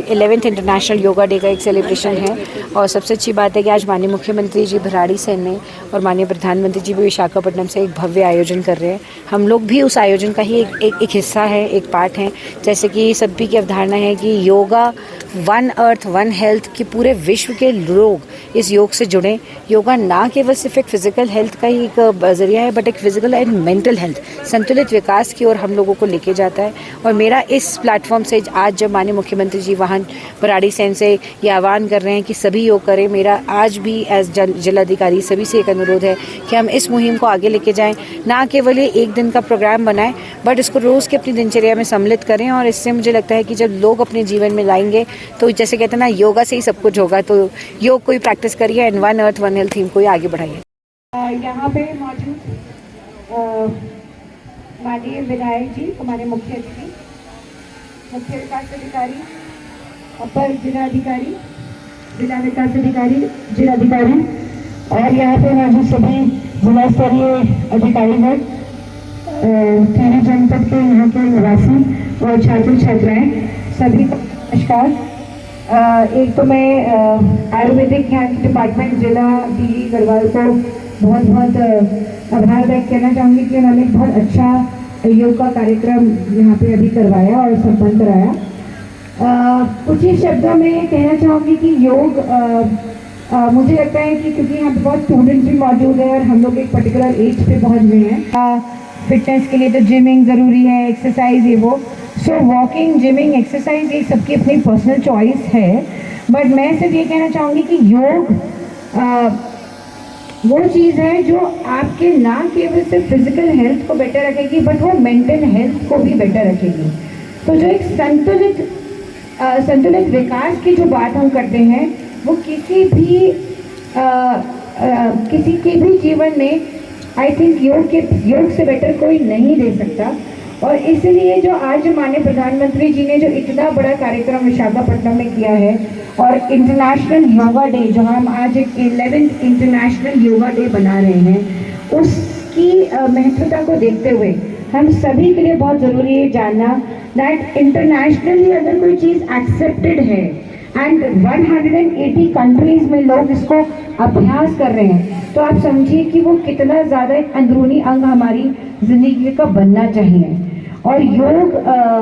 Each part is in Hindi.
11th इंटरनेशनल योगा डे का एक सेलिब्रेशन है और सबसे अच्छी बात है कि आज माननीय मुख्यमंत्री जी भराड़ी सेन ने और माननीय प्रधानमंत्री जी भी विशाखापट्टनम से एक भव्य आयोजन कर रहे हैं। हम लोग भी उस आयोजन का ही एक हिस्सा है, एक पार्ट है। जैसे कि सभी की अवधारणा है कि yoga one earth one health, कि पूरे विश्व के लोग इस योग से जुड़ें। योगा ना केवल सिर्फ एक फिजिकल हेल्थ का ही एक जरिया है, बट एक फिजिकल एंड मेंटल हेल्थ, संतुलित विकास की ओर हम लोगों को लेके जाता है। और मेरा इस प्लेटफॉर्म से आज जब माननीय मुख्यमंत्री जी वहाँ भराड़ी सेन से ये आह्वान कर रहे हैं कि सभी योग करें, मेरा आज भी एज जिलाधिकारी सभी से एक अनुरोध है कि हम इस मुहिम को आगे लेके जाएं। ना केवल ये एक दिन का प्रोग्राम बनाएं, बट इसको रोज़ की अपनी दिनचर्या में सम्मिलित करें। और इससे मुझे लगता है कि जब लोग अपने जीवन में लाएंगे तो जैसे कहते हैं ना, योगा से ही सब कुछ होगा। तो योग को ही प्रैक्टिस करिए and one earth one health theme को ही आगे बढ़ाइए। यहाँ पे मौजूद माननीय विधायक जी, हमारे मुख्य अतिथि, मुख्य विकास अधिकारी, अपर जिलाधिकारी, जिला विकास अधिकारी, जिलाधिकारी और यहाँ पे मौजूद सभी जिला स्तरीय अधिकारी हैं, टिहरी जनपद के यहाँ के निवासी और छात्र छात्राएं, सभी को नमस्कार। एक तो मैं आयुर्वेदिक यहाँ के डिपार्टमेंट जिला डी गढ़वाल को बहुत बहुत आभार व्यक्त करना चाहूँगी कि उन्होंने बहुत अच्छा योग का कार्यक्रम यहाँ पे अभी करवाया और संपन्न कराया। कुछ ही शब्दों में कहना चाहूँगी कि योग मुझे लगता है कि क्योंकि यहाँ पे बहुत स्टूडेंट्स भी मौजूद है और हम लोग एक पर्टिकुलर एज पे पहुँच गए हैं, फिटनेस के लिए तो जिमिंग ज़रूरी है, एक्सरसाइज ये वो। सो वॉकिंग, जिमिंग, एक्सरसाइज ये सबकी अपनी पर्सनल चॉइस है, बट मैं सिर्फ ये कहना चाहूँगी कि योग वो चीज़ है जो आपके ना केवल सिर्फ फिजिकल हेल्थ को बेटर रखेगी, बट वो मेंटल हेल्थ को भी बेटर रखेगी। तो जो एक संतुलित विकास की जो बात हम करते हैं, वो किसी के भी जीवन में आई थिंक योग से बेटर कोई नहीं दे सकता। और इसलिए जो आज माननीय प्रधानमंत्री जी ने जो इतना बड़ा कार्यक्रम विशाखापट्टनम में किया है और इंटरनेशनल योगा डे, जो हम आज एक 11th इंटरनेशनल योगा डे बना रहे हैं, उसकी महत्वता को देखते हुए हम सभी के लिए बहुत ज़रूरी है जानना दैट इंटरनेशनली अगर कोई चीज़ एक्सेप्टेड है एंड 180 कंट्रीज में लोग इसको अभ्यास कर रहे हैं, तो आप समझिए कि वो कितना ज़्यादा एक अंदरूनी अंग हमारी ज़िंदगी का बनना चाहिए। और योग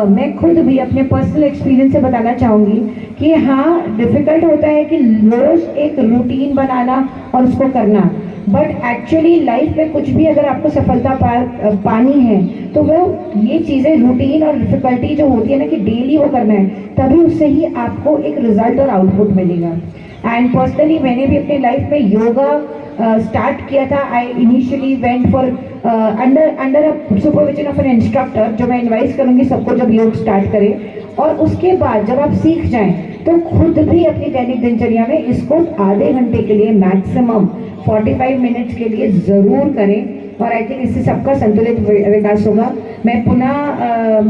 मैं खुद भी अपने पर्सनल एक्सपीरियंस से बताना चाहूँगी कि हाँ, डिफ़िकल्ट होता है कि रोज़ एक रूटीन बनाना और उसको करना, बट एक्चुअली लाइफ में कुछ भी अगर आपको सफलता पानी है तो वो ये चीज़ें रूटीन और डिफ़िकल्टी जो होती है ना कि डेली वो करना है, तभी उससे ही आपको एक रिजल्ट और आउटपुट मिलेगा। एंड पर्सनली मैंने भी अपनी लाइफ में योगा स्टार्ट किया था। I initially went for under a supervision of an instructor, जो मैं एडवाइस करूँगी सबको जब योग स्टार्ट करें। और उसके बाद जब आप सीख जाएं तो खुद भी अपनी दैनिक दिनचर्या में इसको आधे घंटे के लिए मैक्सिमम 45 मिनट्स के लिए ज़रूर करें, और आई थिंक इससे सबका संतुलित विकास होगा। मैं पुनः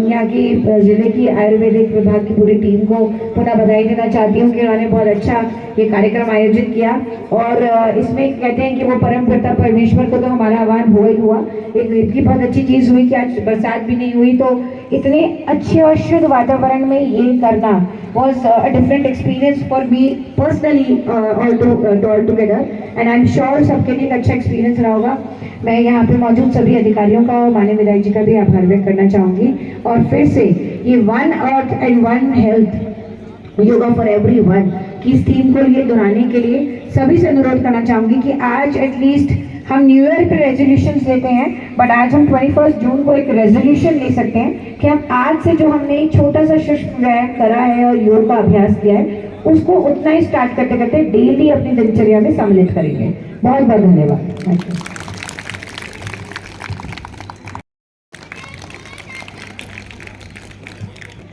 यहाँ की ज़िले की आयुर्वेदिक विभाग की पूरी टीम को पुनः बधाई देना चाहती हूँ कि उन्होंने बहुत अच्छा ये कार्यक्रम आयोजित किया। और इसमें कहते हैं कि वो परम पिता परमेश्वर को तो हमारा आह्वान हुआ ही हुआ। एक इतनी बहुत अच्छी चीज़ हुई कि आज बरसात भी नहीं हुई, तो इतने अच्छे और शुद्ध वातावरण में ये करना was a different experience for me personally all together, and I'm sure सबके लिए एक अच्छा एक्सपीरियंस रहा होगा। मैं यहाँ पे मौजूद सभी अधिकारियों का और माननीय विधायक जी का भी आभार व्यक्त करना चाहूँगी। और फिर से ये one earth and one health yoga for everyone की इस थीम को लिए दोहराने के लिए सभी से अनुरोध करना चाहूँगी कि आज एटलीस्ट हम न्यू ईयर पे रेजोल्यूशंस लेते हैं, बट आज हम 21 जून को एक रेजोल्यूशन ले सकते हैं कि हम आज से जो हमने एक छोटा सा शुष्क व्यायाम करा है और योग का अभ्यास किया है, उसको उतना ही स्टार्ट करते करते डेली अपनी दिनचर्या में सम्मिलित करेंगे। बहुत बहुत धन्यवाद। Thank you.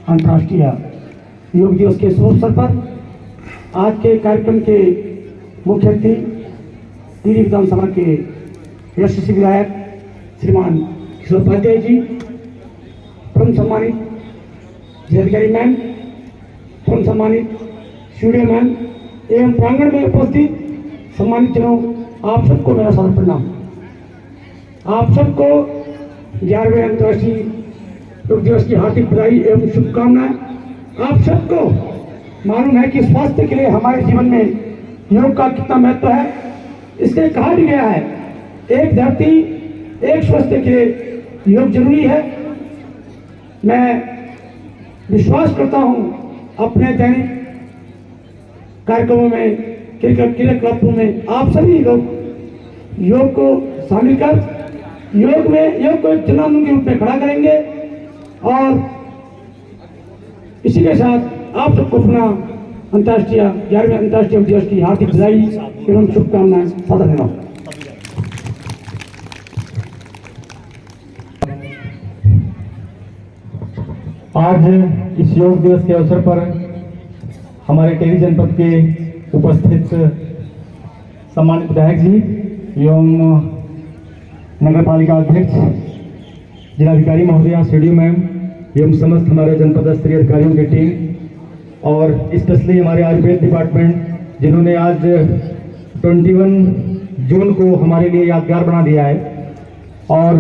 अंतर्राष्ट्रीय योग दिवस के शुभ अवसर पर आज के कार्यक्रम के मुख्य अतिथि टिहरी विधानसभा के यशस्वी विधायक श्रीमान किशोर उपाध्याय जी, परम सम्मानित जिलाधिकारी मैम, परम सम्मानित स्टूडियो मैम एवं प्रांगण में उपस्थित सम्मानित जनों, आप सबको मेरा सादर प्रणाम। आप सबको 11वें अंतर्राष्ट्रीय योग दिवस की हार्दिक बधाई एवं शुभकामनाएं। आप सबको मालूम है कि स्वास्थ्य के लिए हमारे जीवन में योग का कितना महत्व है। इसलिए कहा भी गया है, एक धरती एक स्वास्थ्य के लिए योग जरूरी है। मैं विश्वास करता हूं अपने दैनिक कार्यक्रमों में, क्रियाकलापों में आप सभी लोग योग को शामिल कर योग को एक जनांदोलन के रूप में खड़ा करेंगे। और इसी के साथ आप सबको अपना 11वें अंतर्राष्ट्रीय योग दिवस की हार्दिक बधाई एवं शुभकामनाएं सादर करना। आज इस योग दिवस के अवसर पर हमारे टेहरी जनपद के उपस्थित सम्मानित विधायक जी एवं नगर पालिका अध्यक्ष जिलाधिकारी महोदया, सीडीओ मैम एवं समस्त हमारे जनपद स्तरीय अधिकारियों की टीम और स्पेशली हमारे आयुर्वेद डिपार्टमेंट जिन्होंने आज 21 जून को हमारे लिए यादगार बना दिया है। और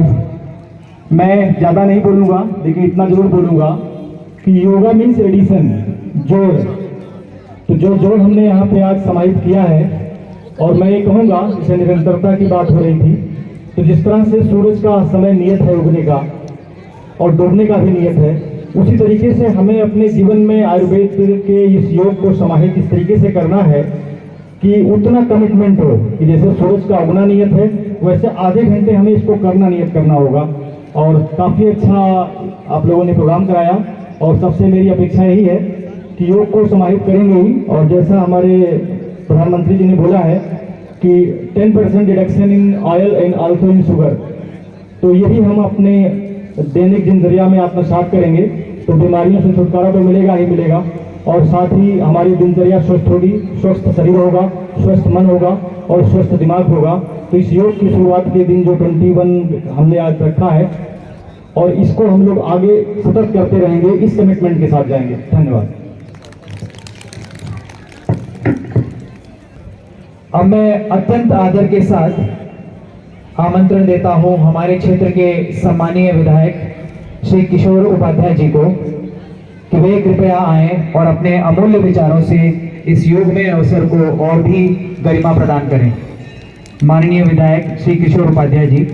मैं ज़्यादा नहीं बोलूँगा, लेकिन इतना जरूर बोलूँगा कि योगा मीन्स एडिशन, जोड़। तो जो जोड़ हमने यहाँ पे आज समाहित किया है, और मैं ये कहूँगा, जैसे निरंतरता की बात हो रही थी, तो जिस तरह से सूरज का समय नियत है उगने का और डूबने का भी नियत है, उसी तरीके से हमें अपने जीवन में आयुर्वेद के इस योग को समाहित इस तरीके से करना है कि उतना कमिटमेंट हो कि जैसे सूरज का उगना नियत है, वैसे आधे घंटे हमें इसको करना नियत करना होगा। और काफ़ी अच्छा आप लोगों ने प्रोग्राम कराया, और सबसे मेरी अपेक्षा यही है कि योग को समाहित करेंगे ही। और जैसा हमारे प्रधानमंत्री जी ने बोला है कि 10% reduction in oil and also in sugar, तो यही हम अपने दैनिक दिनचर्या में आत्मसात करेंगे तो बीमारियों से छुटकारा तो मिलेगा ही मिलेगा, और साथ ही हमारी दिनचर्या स्वस्थ होगी, स्वस्थ शरीर होगा, स्वस्थ मन होगा और स्वस्थ दिमाग होगा। तो इस योग की शुरुआत के दिन जो 21 हमने आज रखा है, और इसको हम लोग आगे सतत करते रहेंगे, इस कमिटमेंट के साथ जाएंगे। धन्यवाद। अब मैं अत्यंत आदर के साथ आमंत्रण देता हूं हमारे क्षेत्र के सम्मानीय विधायक श्री किशोर उपाध्याय जी को कि वे कृपया आएं और अपने अमूल्य विचारों से इस योग में अवसर को और भी गरिमा प्रदान करें। माननीय विधायक श्री किशोर उपाध्याय जी।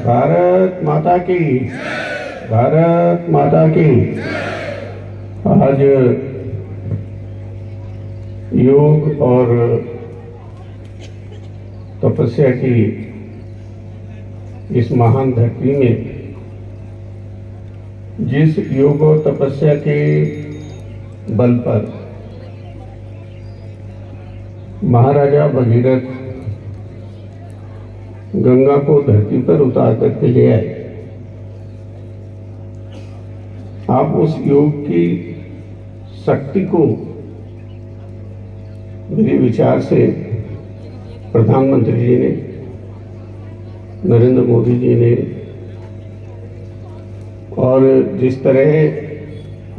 भारत माता की, भारत माता की। आज योग और तपस्या की इस महान धरती में जिस योग और तपस्या के बल पर महाराजा भगीरथ गंगा को धरती पर उतार करके ले आए, आप उस योग की शक्ति को मेरे विचार से प्रधानमंत्री जी ने, नरेंद्र मोदी जी ने, और जिस तरह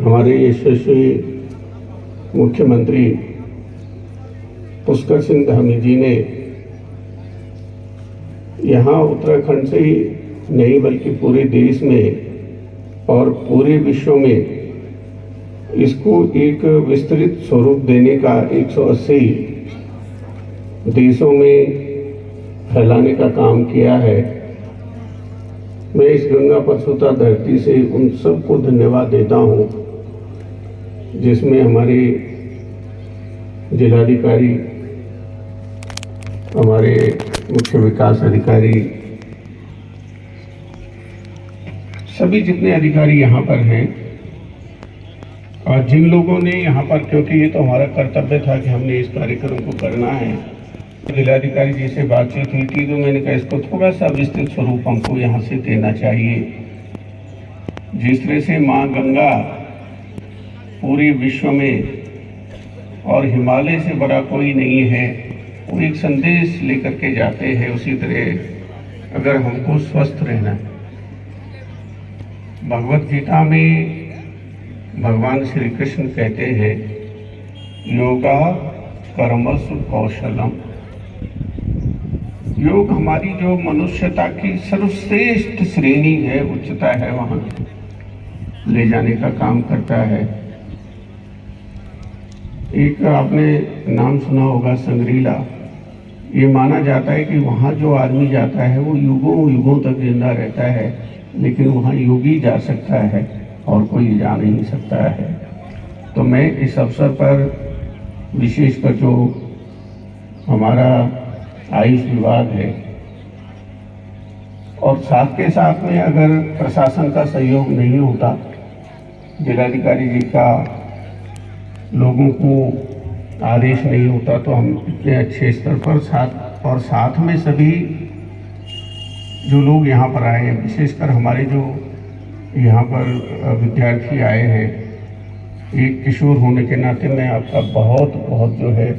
हमारे यशस्वी मुख्यमंत्री पुष्कर सिंह धामी जी ने यहाँ उत्तराखंड से ही नहीं बल्कि पूरे देश में और पूरे विश्व में इसको एक विस्तृत स्वरूप देने का 180 देशों में फैलाने का काम किया है। मैं इस गंगा पर सुता धरती से उन सबको धन्यवाद देता हूँ, जिसमें हमारे जिलाधिकारी, हमारे मुख्य विकास अधिकारी, सभी जितने अधिकारी यहाँ पर हैं, और जिन लोगों ने यहाँ पर, क्योंकि ये तो हमारा कर्तव्य था कि हमने इस कार्यक्रम को करना है, जिलाधिकारी जी से बातचीत हुई थी तो मैंने कहा इसको थोड़ा सा विस्तृत स्वरूप हमको यहाँ से देना चाहिए। जिस तरह से माँ गंगा पूरे विश्व में और हिमालय से बड़ा कोई नहीं है, वो एक संदेश लेकर के जाते हैं, उसी तरह अगर हमको स्वस्थ रहना है, भगवत गीता में भगवान श्री कृष्ण कहते हैं योगा कर्मसु कौशलम। योग हमारी जो मनुष्यता की सर्वश्रेष्ठ श्रेणी है, उच्चता है, वहाँ ले जाने का काम करता है। एक आपने नाम सुना होगा संग्रीला। ये माना जाता है कि वहाँ जो आदमी जाता है वो युगों युगों तक जिंदा रहता है, लेकिन वहाँ योगी जा सकता है और कोई जा नहीं सकता है। तो मैं इस अवसर पर विशेषकर जो हमारा आयुष विभाग है और साथ के साथ में अगर प्रशासन का सहयोग नहीं होता, जिलाधिकारी जी का लोगों को आदेश नहीं होता, तो हम इतने अच्छे स्तर पर साथ में सभी जो लोग यहाँ पर आए हैं, विशेषकर हमारे जो यहाँ पर विद्यार्थी आए हैं, एक किशोर होने के नाते मैं आपका बहुत बहुत जो है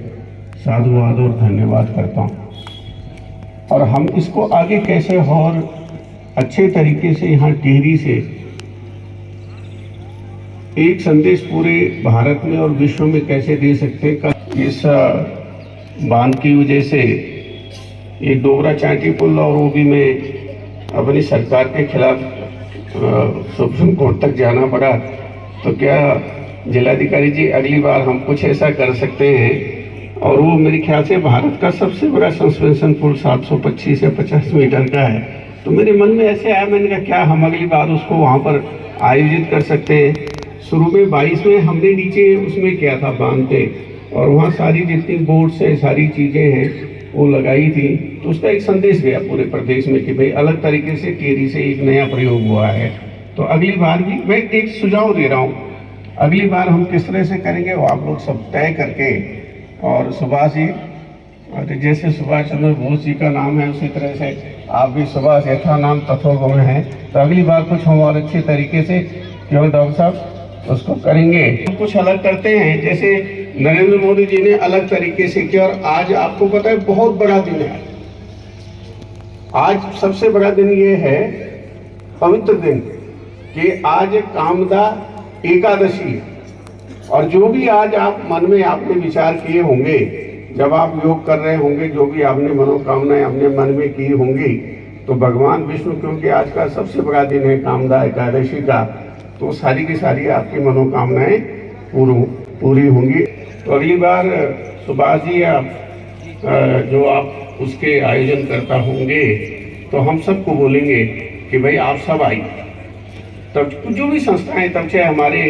साधुवाद और धन्यवाद करता हूँ। और हम इसको आगे कैसे और अच्छे तरीके से यहाँ टिहरी से एक संदेश पूरे भारत में और विश्व में कैसे दे सकते हैं। इस बांध की वजह से ये डोगरा चांटी पुल और वो भी में अपनी सरकार के खिलाफ सुप्रीम कोर्ट तक जाना पड़ा। तो क्या जिलाधिकारी जी अगली बार हम कुछ ऐसा कर सकते हैं? और वो मेरे ख्याल से भारत का सबसे बड़ा सस्पेंशन पुल 725 से 50 मीटर का है। तो मेरे मन में ऐसे आया, मैंने कहा क्या हम अगली बार उसको वहाँ पर आयोजित कर सकते हैं। शुरू में 22 में हमने नीचे उसमें किया था बांध पे, और वहाँ सारी जितनी बोर्ड्स है, सारी चीज़ें हैं वो लगाई थी। तो उसका एक संदेश गया पूरे प्रदेश में कि भाई अलग तरीके से टिहरी से एक नया प्रयोग हुआ है। तो अगली बार भी मैं एक सुझाव दे रहा हूँ, अगली बार हम किस तरह से करेंगे वो आप लोग सब तय करके। और सुभाष जी, जैसे सुभाष चंद्र बोस जी का नाम है उसी तरह से आप भी सुभाष यथा नाम तथोगमः हैं। तो अगली बार कुछ हम और अच्छे तरीके से क्यों डॉक्टर साहब उसको करेंगे। कुछ अलग करते हैं, जैसे नरेंद्र मोदी जी ने अलग तरीके से किया। और आज आपको पता है बहुत बड़ा दिन है, आज सबसे बड़ा दिन ये है, पवित्र दिन, कि आज कामदा एकादशी है। और जो भी आज आप मन में आपने विचार किए होंगे, जब आप योग कर रहे होंगे, जो भी आपने मनोकामनाएं अपने मन में की होंगी, तो भगवान विष्णु, क्योंकि आज का सबसे बड़ा दिन है कामदा एकादशी का, तो सारी की सारी आपकी मनोकामनाएं पूरी होंगी। तो अगली बार सुभाष जी जो आप उसके आयोजन करता होंगे, तो हम सबको बोलेंगे कि भाई आप सब आइए। तब जो भी संस्थाएं, तब चाहे हमारे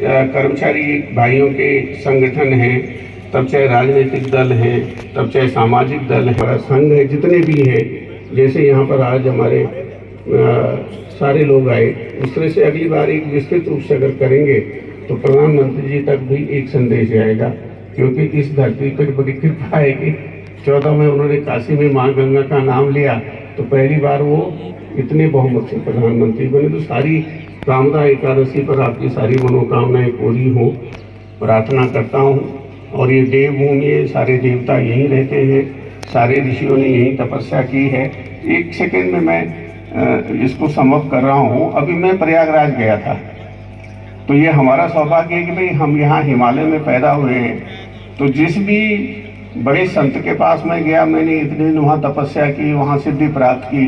कर्मचारी भाइयों के संगठन हैं, तब चाहे राजनीतिक दल हैं, तब चाहे सामाजिक दल है, हमारा संघ है, जितने भी हैं, जैसे यहाँ पर आज हमारे सारे लोग आए, उस तरह से अगली बार एक विस्तृत रूप से अगर करेंगे तो प्रधानमंत्री जी तक भी एक संदेश जाएगा। क्योंकि इस धरती पर बड़ी कृपा है कि 14 में उन्होंने काशी में माँ गंगा का नाम लिया, तो पहली बार वो इतने बहुमत से प्रधानमंत्री बने। तो सारी कामदा एकादशी पर आपकी सारी मनोकामनाएं पूरी हो, प्रार्थना करता हूँ। और ये देवभूमि है, सारे देवता यहीं रहते हैं, सारे ऋषियों ने यहीं तपस्या की है। एक सेकेंड में मैं इसको समाप्त कर रहा हूँ। अभी मैं प्रयागराज गया था, तो ये हमारा सौभाग्य है कि भाई हम यहाँ हिमालय में पैदा हुए हैं। तो जिस भी बड़े संत के पास मैं गया, मैंने इतने दिन वहाँ तपस्या की, वहाँ सिद्धि प्राप्त की,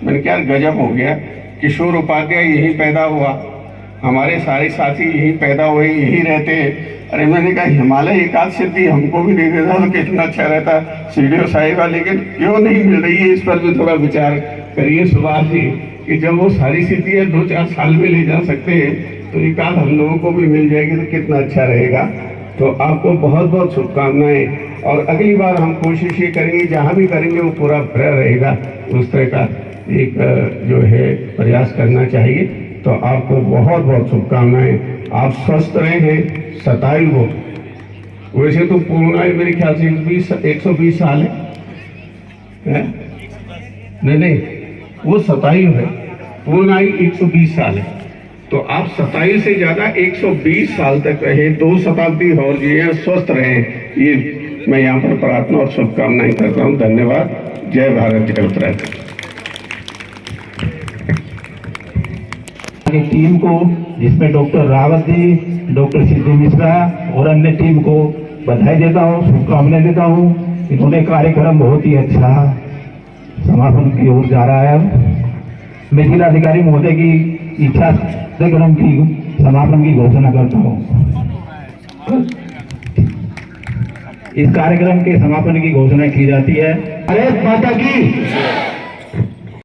मैंने क्या गजब हो गया। किशोर उपाध्याय यहीं पैदा हुआ, हमारे सारे साथी यहीं पैदा हुए, यहीं रहते हैं। अरे मैंने कहा हिमालय एकाध सिद्धि हमको भी दे देता तो कितना अच्छा रहता, सीढ़ियों साहिबा, लेकिन क्यों नहीं मिल रही है, इस पर भी थोड़ा विचार करिए सुभाष जी, कि जब वो सारी सिद्धियाँ 2-4 साल में ले जा सकते हैं, तो एकाध हम लोगों को भी मिल जाएगी तो कितना अच्छा रहेगा। तो आपको बहुत बहुत शुभकामनाएं। और अगली बार हम कोशिश ये करेंगे, जहाँ भी करेंगे वो पूरा भरा रहेगा, उस तरह का एक जो है प्रयास करना चाहिए। तो आपको बहुत बहुत शुभकामनाएं। आप स्वस्थ रहें, सतायु हो। वैसे तो पूर्ण आयु मेरे ख्याल से 120 साल है? नहीं, वो सतायु है, पूर्ण आयु 120 साल है। तो आप 27 से ज़्यादा 120 साल तक रहे, 2 शताब्दी और जिए, स्वस्थ रहे, ये मैं यहाँ पर प्रार्थना और शुभकामनाएं करता हूँ। धन्यवाद। जय भारत, जय उत्तराखंड। टीम को, जिसमें डॉक्टर रावत जी, डॉक्टर सिद्धि मिश्रा और अन्य टीम को बधाई देता हूँ, शुभकामनाएं देता हूँ। इन्होंने कार्यक्रम बहुत ही अच्छा समापन की ओर जा रहा है। मैं जिलाधिकारी महोदय की इच्छा कार्यक्रम की समापन की घोषणा करता हूँ। इस कार्यक्रम के समापन की घोषणा की जाती है। भारत माता की